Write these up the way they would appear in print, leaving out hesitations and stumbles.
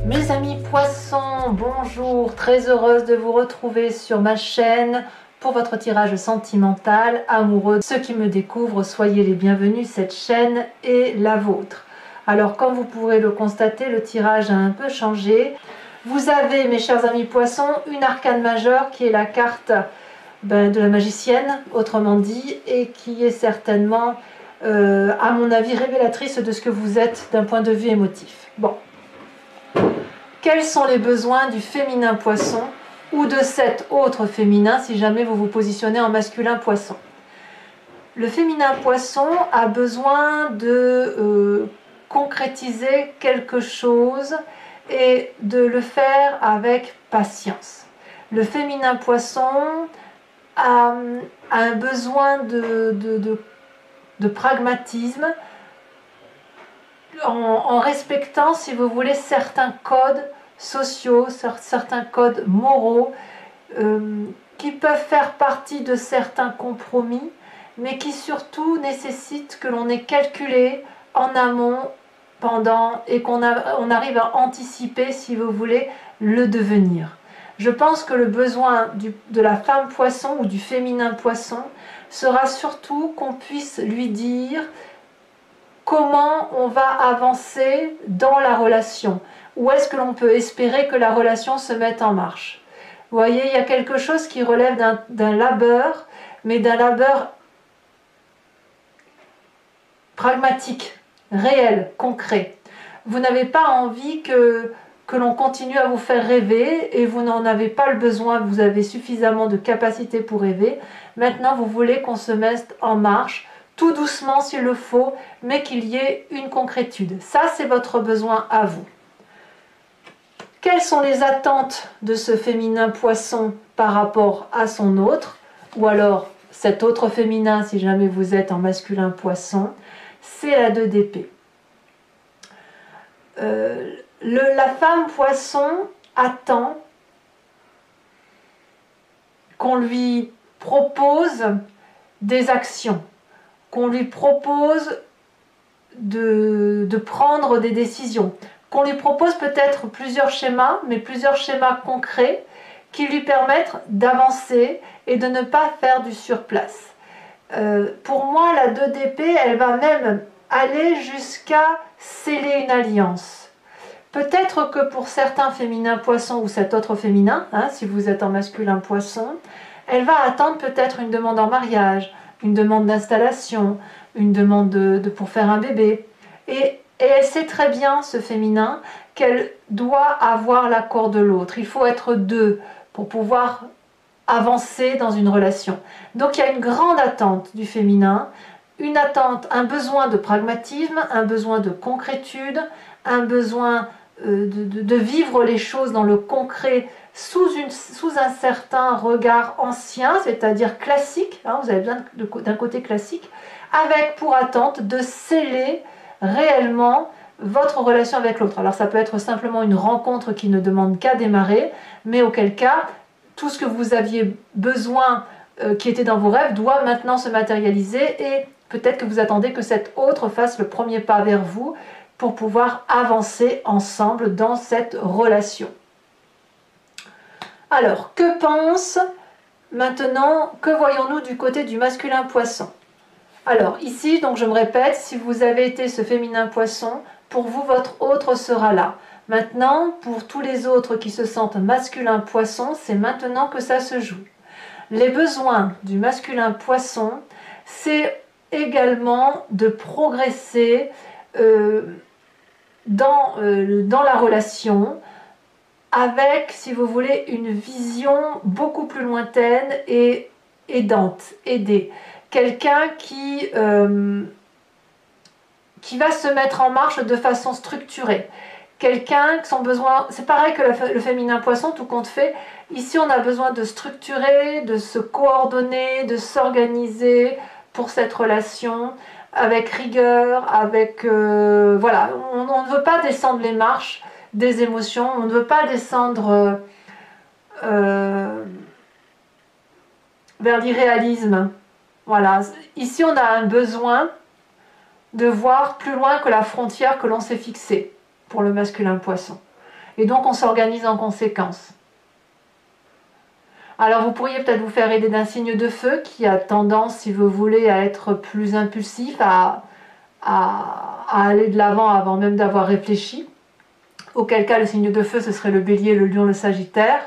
Mes amis poissons, bonjour, très heureuse de vous retrouver sur ma chaîne pour votre tirage sentimental, amoureux. Ceux qui me découvrent, soyez les bienvenus, cette chaîne est la vôtre. Alors comme vous pourrez le constater, le tirage a un peu changé. Vous avez, mes chers amis poissons, une arcane majeure qui est la carte de la magicienne, autrement dit, et qui est certainement, à mon avis, révélatrice de ce que vous êtes d'un point de vue émotif. Bon. Quels sont les besoins du féminin poisson ou de cet autre féminin si jamais vous vous positionnez en masculin poisson? Le féminin poisson a besoin de concrétiser quelque chose et de le faire avec patience. Le féminin poisson a un besoin de pragmatisme en respectant, si vous voulez, certains codes sociaux, certains codes moraux qui peuvent faire partie de certains compromis, mais qui surtout nécessitent que l'on ait calculé en amont, pendant, et qu'on arrive à anticiper, si vous voulez, le devenir. Je pense que le besoin de la femme poisson ou du féminin poisson sera surtout qu'on puisse lui dire comment on va avancer dans la relation. Où est-ce que l'on peut espérer que la relation se mette en marche? Vous voyez, il y a quelque chose qui relève d'un labeur, mais d'un labeur pragmatique, réel, concret. Vous n'avez pas envie que l'on continue à vous faire rêver et vous n'en avez pas le besoin, vous avez suffisamment de capacité pour rêver. Maintenant, vous voulez qu'on se mette en marche, tout doucement s'il le faut, mais qu'il y ait une concrétude. Ça, c'est votre besoin à vous. Quelles sont les attentes de ce féminin poisson par rapport à son autre, ou alors cet autre féminin si jamais vous êtes en masculin poisson? C'est la 2 d'épée. La femme poisson attend qu'on lui propose des actions, qu'on lui propose de prendre des décisions, qu'on lui propose peut-être plusieurs schémas, mais plusieurs schémas concrets qui lui permettent d'avancer et de ne pas faire du surplace. Pour moi, la 2 d'épée, elle va même aller jusqu'à sceller une alliance. Peut-être que pour certains féminins poissons ou cet autre féminin, si vous êtes en masculin poisson, elle va attendre peut-être une demande en mariage, une demande d'installation, une demande pour faire un bébé. Et elle sait très bien, ce féminin, qu'elle doit avoir l'accord de l'autre. Il faut être deux pour pouvoir avancer dans une relation. Donc il y a une grande attente du féminin, une attente, un besoin de pragmatisme, un besoin de concrétude, un besoin de vivre les choses dans le concret sous un certain regard ancien, c'est-à-dire classique, vous avez besoin d'un côté classique, avec pour attente de sceller réellement votre relation avec l'autre. Alors ça peut être simplement une rencontre qui ne demande qu'à démarrer, mais auquel cas, tout ce que vous aviez besoin, qui était dans vos rêves, doit maintenant se matérialiser et peut-être que vous attendez que cet autre fasse le premier pas vers vous pour pouvoir avancer ensemble dans cette relation. Alors, que pense maintenant, que voyons-nous du côté du masculin poisson? Alors ici, donc je me répète, si vous avez été ce féminin poisson, pour vous, votre autre sera là. Maintenant, pour tous les autres qui se sentent masculin poisson, c'est maintenant que ça se joue. Les besoins du masculin poisson, c'est également de progresser dans la relation avec, si vous voulez, une vision beaucoup plus lointaine et aidante, aidée. Quelqu'un qui va se mettre en marche de façon structurée. Quelqu'un qui son besoin, c'est pareil que le féminin poisson, tout compte fait. Ici, on a besoin de structurer, de se coordonner, de s'organiser pour cette relation avec rigueur, avec voilà. On ne veut pas descendre les marches des émotions, on ne veut pas descendre vers l'irréalisme. Voilà. Ici, on a un besoin de voir plus loin que la frontière que l'on s'est fixée pour le masculin poisson. Et donc on s'organise en conséquence. Alors vous pourriez peut-être vous faire aider d'un signe de feu qui a tendance, si vous voulez, à être plus impulsif, à aller de l'avant avant même d'avoir réfléchi. Auquel cas le signe de feu ce serait le bélier, le lion, le sagittaire.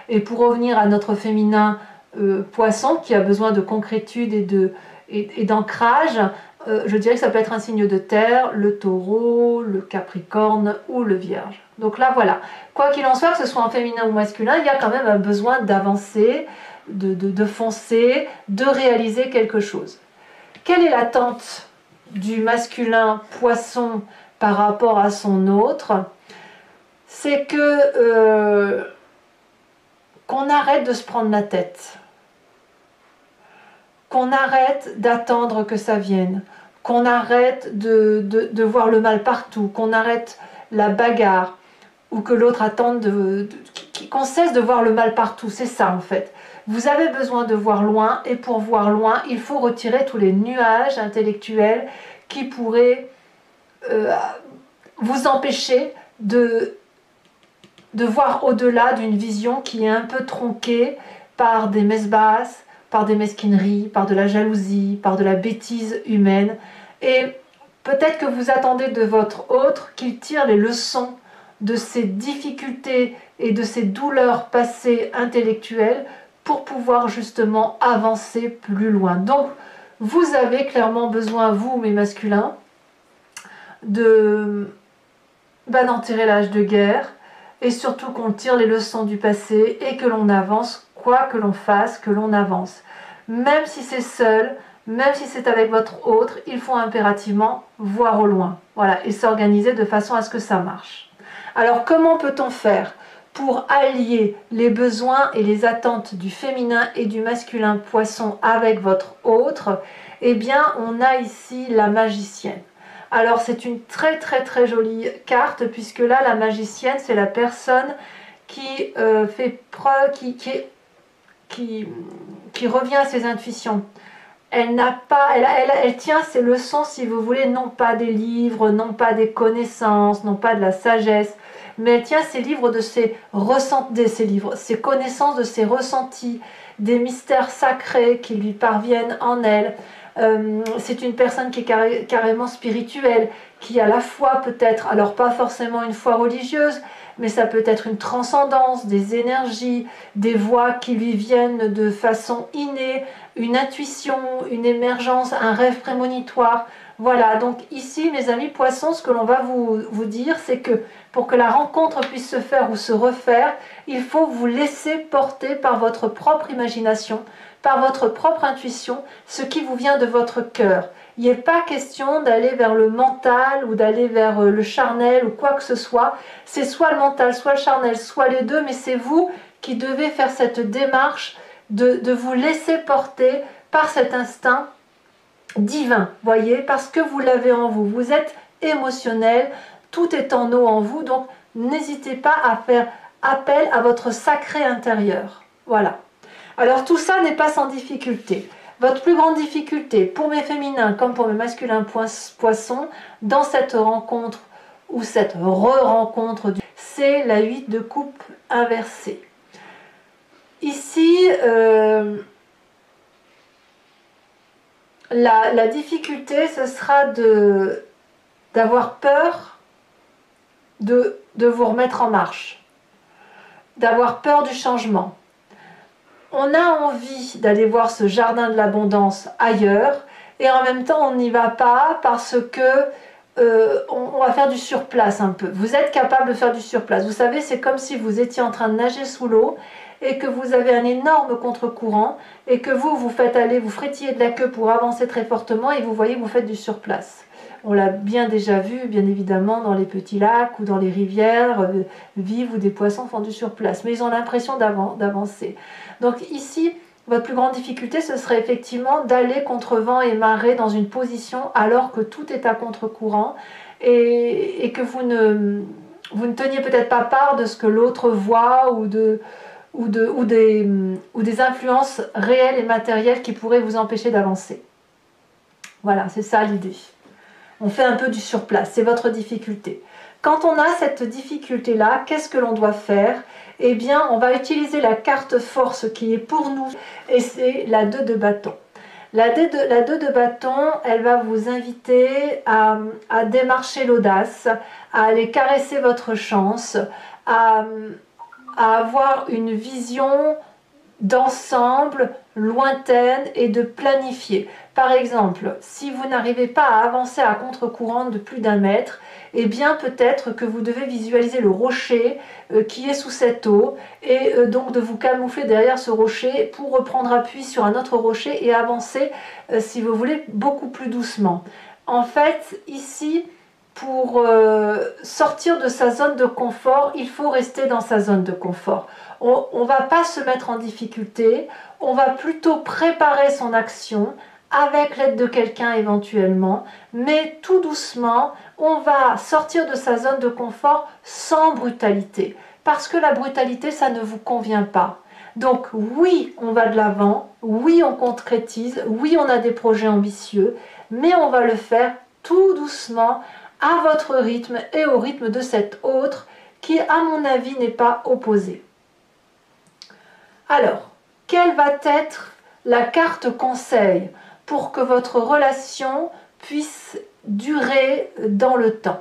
Et pour revenir à notre féminin poisson qui a besoin de concrétude et d'ancrage, je dirais que ça peut être un signe de terre, le taureau, le capricorne ou le vierge. Donc là voilà, quoi qu'il en soit, que ce soit en féminin ou masculin, il y a quand même un besoin d'avancer, de foncer, de réaliser quelque chose. Quelle est l'attente du masculin poisson par rapport à son autre? C'est que qu'on arrête de se prendre la tête, qu'on arrête d'attendre que ça vienne, qu'on arrête de voir le mal partout, qu'on arrête la bagarre ou que l'autre attende, qu'on cesse de voir le mal partout. C'est ça en fait. Vous avez besoin de voir loin et pour voir loin, il faut retirer tous les nuages intellectuels qui pourraient vous empêcher de voir au-delà d'une vision qui est un peu tronquée par des messes basses, par des mesquineries, par de la jalousie, par de la bêtise humaine. Et peut-être que vous attendez de votre autre qu'il tire les leçons de ses difficultés et de ses douleurs passées intellectuelles pour pouvoir justement avancer plus loin. Donc, vous avez clairement besoin, vous, mes masculins, d'enterrer l'âge de guerre et surtout qu'on tire les leçons du passé et que l'on avance, quoi que l'on fasse, que l'on avance. Même si c'est seul, même si c'est avec votre autre, il faut impérativement voir au loin. Voilà, et s'organiser de façon à ce que ça marche. Alors comment peut-on faire pour allier les besoins et les attentes du féminin et du masculin poisson avec votre autre? Eh bien, on a ici la magicienne. Alors c'est une très très très jolie carte puisque là la magicienne c'est la personne qui fait preuve, qui revient à ses intuitions. Elle n'a pas, elle tient ses leçons si vous voulez, non pas des livres, non pas des connaissances, non pas de la sagesse, mais elle tient ses livres de ses ressentis, ses connaissances de ses ressentis, des mystères sacrés qui lui parviennent en elle. C'est une personne qui est carrément spirituelle, qui a la foi peut-être, alors pas forcément une foi religieuse, mais ça peut être une transcendance, des énergies, des voix qui lui viennent de façon innée, une intuition, une émergence, un rêve prémonitoire. Voilà, donc ici mes amis poissons, ce que l'on va vous dire, c'est que pour que la rencontre puisse se faire ou se refaire, il faut vous laisser porter par votre propre imagination, par votre propre intuition, ce qui vous vient de votre cœur. Il n'est pas question d'aller vers le mental ou d'aller vers le charnel ou quoi que ce soit. C'est soit le mental, soit le charnel, soit les deux, mais c'est vous qui devez faire cette démarche de vous laisser porter par cet instinct divin, voyez, parce que vous l'avez en vous. Vous êtes émotionnel, tout est en eau en vous, donc n'hésitez pas à faire appel à votre sacré intérieur. Voilà. Alors tout ça n'est pas sans difficulté. Votre plus grande difficulté, pour mes féminins comme pour mes masculins poissons, dans cette rencontre ou cette re-rencontre, c'est la 8 de coupe inversée. Ici, la difficulté, ce sera d'avoir peur de vous remettre en marche, d'avoir peur du changement. On a envie d'aller voir ce jardin de l'abondance ailleurs et en même temps on n'y va pas parce que on va faire du surplace un peu. Vous êtes capable de faire du surplace. Vous savez, c'est comme si vous étiez en train de nager sous l'eau et que vous avez un énorme contre-courant et que vous faites aller, vous frétillez de la queue pour avancer très fortement et vous voyez que vous faites du surplace. On l'a bien déjà vu, bien évidemment, dans les petits lacs ou dans les rivières vives où des poissons font du surplace. Mais ils ont l'impression d'avancer. Donc ici, votre plus grande difficulté, ce serait effectivement d'aller contre vent et marée dans une position alors que tout est à contre-courant et que vous ne teniez peut-être pas part de ce que l'autre voit ou des influences réelles et matérielles qui pourraient vous empêcher d'avancer. Voilà, c'est ça l'idée. On fait un peu du surplace, c'est votre difficulté. Quand on a cette difficulté-là, qu'est-ce que l'on doit faire? Eh bien, on va utiliser la carte force qui est pour nous, et c'est la 2 de bâton. La 2 de bâton, elle va vous inviter à démarcher l'audace, à aller caresser votre chance, à avoir une vision d'ensemble, lointaine et de planifier. Par exemple, si vous n'arrivez pas à avancer à contre-courant de plus d'1 mètre, eh bien peut-être que vous devez visualiser le rocher qui est sous cette eau et donc de vous camoufler derrière ce rocher pour reprendre appui sur un autre rocher et avancer, si vous voulez, beaucoup plus doucement. En fait, ici, pour sortir de sa zone de confort, il faut rester dans sa zone de confort. On ne va pas se mettre en difficulté, on va plutôt préparer son action avec l'aide de quelqu'un éventuellement, mais tout doucement, on va sortir de sa zone de confort sans brutalité, parce que la brutalité, ça ne vous convient pas. Donc oui, on va de l'avant, oui, on concrétise, oui, on a des projets ambitieux, mais on va le faire tout doucement, à votre rythme et au rythme de cet autre qui, à mon avis, n'est pas opposé. Alors, quelle va être la carte conseil pour que votre relation puisse durer dans le temps?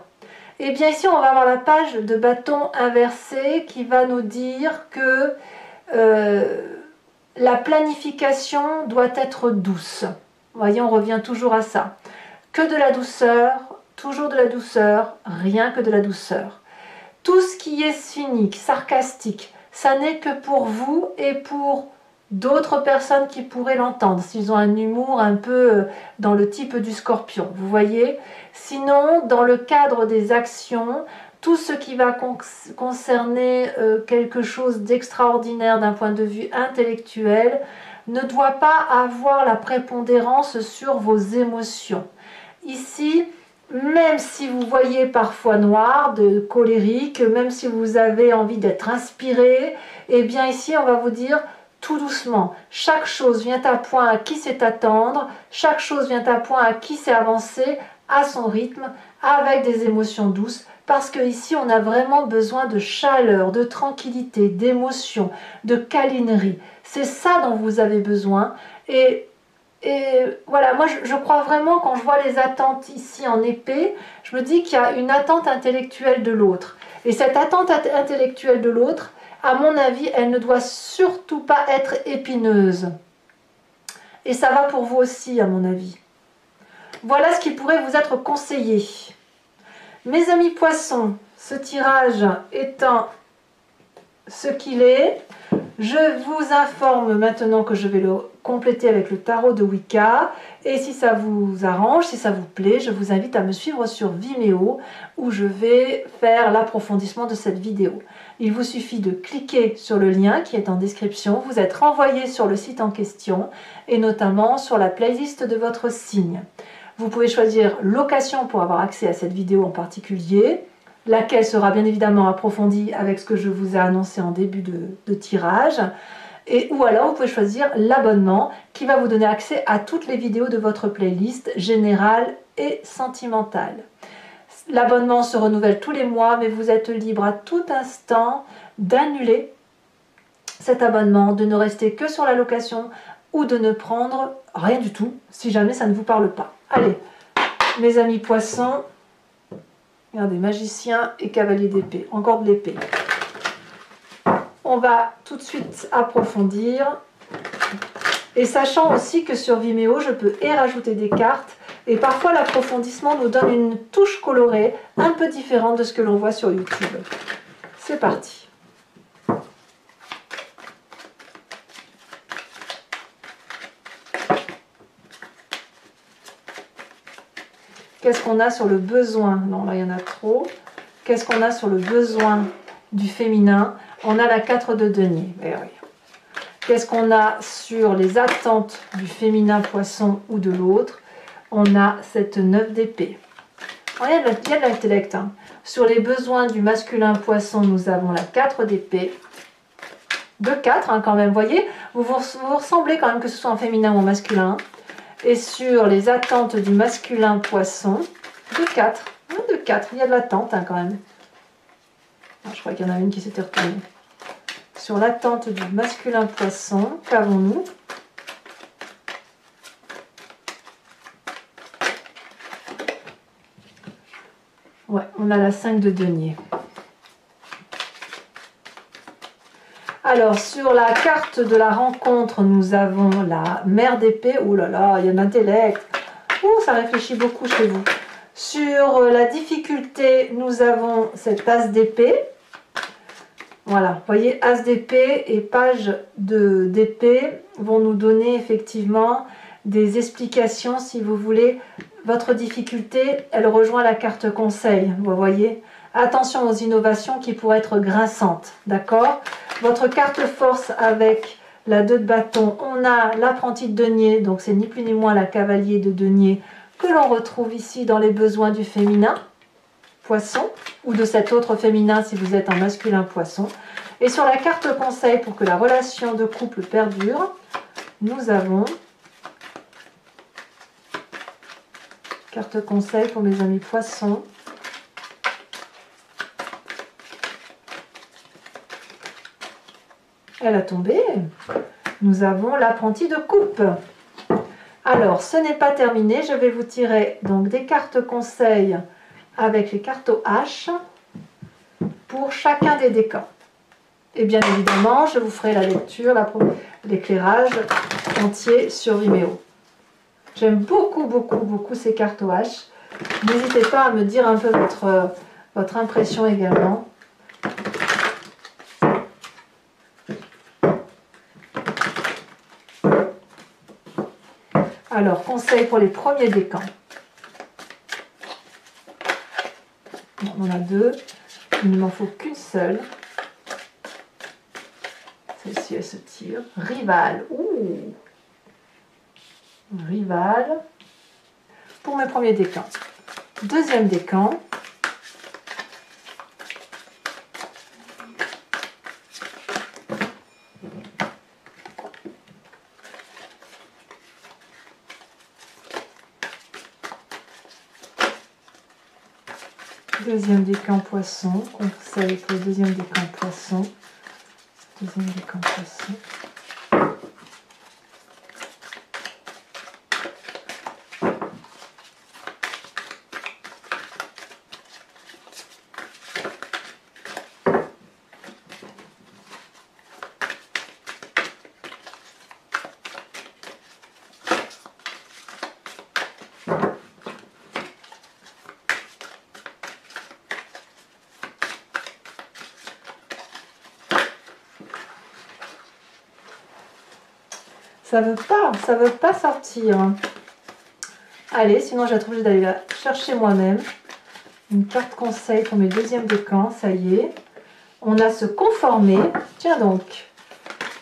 Eh bien ici, on va avoir la page de bâton inversé qui va nous dire que la planification doit être douce. Vous voyez, on revient toujours à ça. Que de la douceur, toujours de la douceur, rien que de la douceur. Tout ce qui est cynique, sarcastique, ça n'est que pour vous et pour d'autres personnes qui pourraient l'entendre, s'ils ont un humour un peu dans le type du scorpion, vous voyez. Sinon, dans le cadre des actions, tout ce qui va concerner quelque chose d'extraordinaire d'un point de vue intellectuel ne doit pas avoir la prépondérance sur vos émotions. Ici, même si vous voyez parfois noir, de colérique, même si vous avez envie d'être inspiré, eh bien ici on va vous dire tout doucement, chaque chose vient à point à qui sait attendre, chaque chose vient à point à qui sait avancer à son rythme, avec des émotions douces, parce que ici on a vraiment besoin de chaleur, de tranquillité, d'émotion, de câlinerie. C'est ça dont vous avez besoin. Et voilà, moi je crois vraiment, quand je vois les attentes ici en épée, je me dis qu'il y a une attente intellectuelle de l'autre. Et cette attente intellectuelle de l'autre, à mon avis, elle ne doit surtout pas être épineuse. Et ça va pour vous aussi, à mon avis. Voilà ce qui pourrait vous être conseillé. Mes amis poissons, ce tirage étant ce qu'il est, je vous informe maintenant que je vais le compléter avec le tarot de Wicca. Et si ça vous arrange, si ça vous plaît, je vous invite à me suivre sur Vimeo où je vais faire l'approfondissement de cette vidéo. Il vous suffit de cliquer sur le lien qui est en description. Vous êtes renvoyé sur le site en question et notamment sur la playlist de votre signe. Vous pouvez choisir location pour avoir accès à cette vidéo en particulier, laquelle sera bien évidemment approfondie avec ce que je vous ai annoncé en début de tirage. Ou alors vous pouvez choisir l'abonnement qui va vous donner accès à toutes les vidéos de votre playlist générale et sentimentale. L'abonnement se renouvelle tous les mois, mais vous êtes libre à tout instant d'annuler cet abonnement, de ne rester que sur la location ou de ne prendre rien du tout si jamais ça ne vous parle pas. Allez, mes amis poissons, regardez, magicien et cavalier d'épée, encore de l'épée. On va tout de suite approfondir. Et sachant aussi que sur Vimeo, je peux rajouter des cartes. Et parfois, l'approfondissement nous donne une touche colorée un peu différente de ce que l'on voit sur YouTube. C'est parti. Qu'est-ce qu'on a sur le besoin? Non, là, il y en a trop. Qu'est-ce qu'on a sur le besoin du féminin? On a la 4 de denier. Qu'est-ce qu'on a sur les attentes du féminin poisson ou de l'autre? On a cette 9 d'épée. Il y a de l'intellect. Hein. Sur les besoins du masculin poisson, nous avons la 4 d'épée. De 4 hein, quand même, vous voyez, vous ressemblez quand même que ce soit en féminin ou en masculin. Et sur les attentes du masculin poisson, de 4. De 4, il y a de l'attente hein, quand même. Ah, je crois qu'il y en a une qui s'était retournée. Sur l'attente du masculin poisson, qu'avons-nous? Ouais, on a la 5 de denier. Alors, sur la carte de la rencontre, nous avons la mère d'épée. Ouh là là, il y a de l'intellect. Ouh, ça réfléchit beaucoup chez vous. Sur la difficulté, nous avons cette as d'épée. Voilà, vous voyez, as d'épée et page d'épée vont nous donner effectivement des explications, si vous voulez. Votre difficulté, elle rejoint la carte conseil, vous voyez. Attention aux innovations qui pourraient être grinçantes, d'accord? Votre carte force avec la 2 de bâton, on a l'apprenti de denier, donc c'est ni plus ni moins la cavalier de denier que l'on retrouve ici dans les besoins du féminin, poisson, ou de cet autre féminin si vous êtes un masculin poisson. Et sur la carte conseil, pour que la relation de couple perdure, nous avons carte conseil pour mes amis poissons. Elle a tombé. Nous avons l'apprenti de coupe. Alors, ce n'est pas terminé. Je vais vous tirer donc des cartes conseils avec les cartes H pour chacun des décans. Et bien évidemment, je vous ferai la lecture, l'éclairage entier sur Vimeo. J'aime beaucoup, beaucoup, beaucoup ces cartes H. N'hésitez pas à me dire un peu votre impression également. Alors, conseil pour les premiers décans. On en a 2. Il ne m'en faut qu'une seule. Celle-ci, elle se tire. Rival. Ouh. Rival. Pour mes premiers décans. Deuxième décan. Deuxième décan poisson. Conseil pour le deuxième décan poisson. Deuxième décan poisson. Ça veut pas sortir. Allez, sinon je vais être obligée d'aller la chercher moi-même. Une carte conseil pour mes deuxièmes décans, ça y est. On a se conformer. Tiens donc.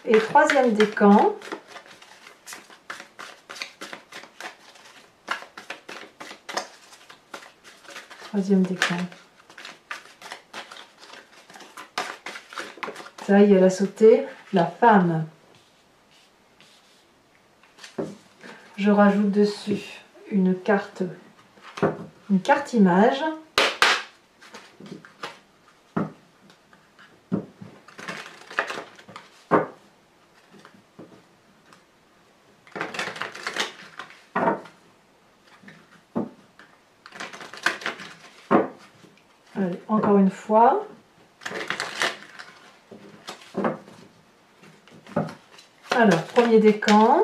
Et troisième décan. Troisième décan. Ça y est, elle a sauté. La femme. Je rajoute dessus une carte image. Allez, encore une fois. Alors, premier décan.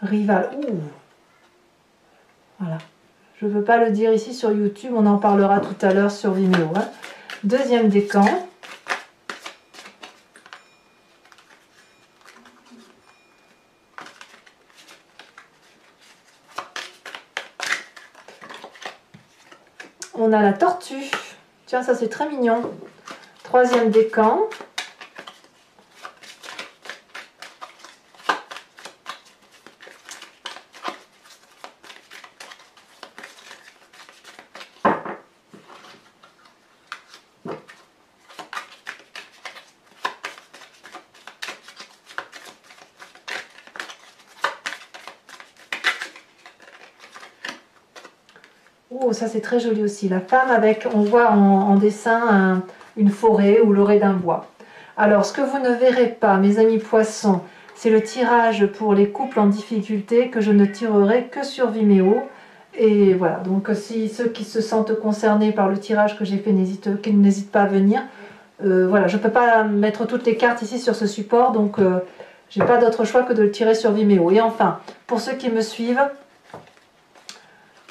Rival. Ouh. Voilà. Je ne veux pas le dire ici sur YouTube, on en parlera tout à l'heure sur Vimeo. Hein. Deuxième décan. On a la tortue. Tiens, ça c'est très mignon. Troisième décan. Oh, ça c'est très joli aussi. La femme avec, on voit en dessin une forêt ou l'orée d'un bois. Alors, ce que vous ne verrez pas, mes amis poissons, c'est le tirage pour les couples en difficulté que je ne tirerai que sur Vimeo. Et voilà, donc si ceux qui se sentent concernés par le tirage que j'ai fait qu'ils n'hésitent pas à venir. Voilà, je ne peux pas mettre toutes les cartes ici sur ce support, donc je n'ai pas d'autre choix que de le tirer sur Vimeo. Et enfin, pour ceux qui me suivent,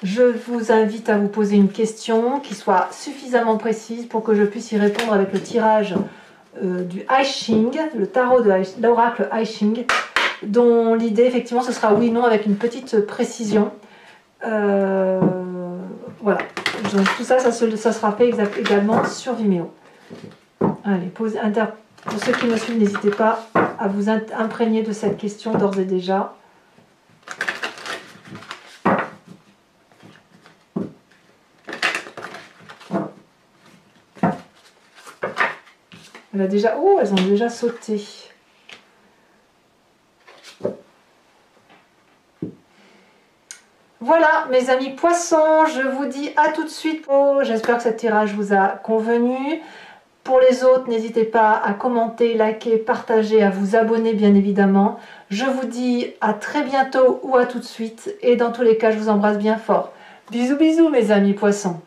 je vous invite à vous poser une question qui soit suffisamment précise pour que je puisse y répondre avec le tirage du I Ching, le tarot de l'oracle I Ching, dont l'idée effectivement ce sera oui/non avec une petite précision. Voilà, donc tout ça, ça sera fait également sur Vimeo. Allez, pour ceux qui me suivent, n'hésitez pas à vous imprégner de cette question d'ores et déjà. Elle a déjà... Oh, elles ont déjà sauté. Voilà, mes amis poissons, je vous dis à tout de suite. J'espère que ce tirage vous a convenu. Pour les autres, n'hésitez pas à commenter, liker, partager, à vous abonner bien évidemment. Je vous dis à très bientôt ou à tout de suite. Et dans tous les cas, je vous embrasse bien fort. Bisous, bisous mes amis poissons.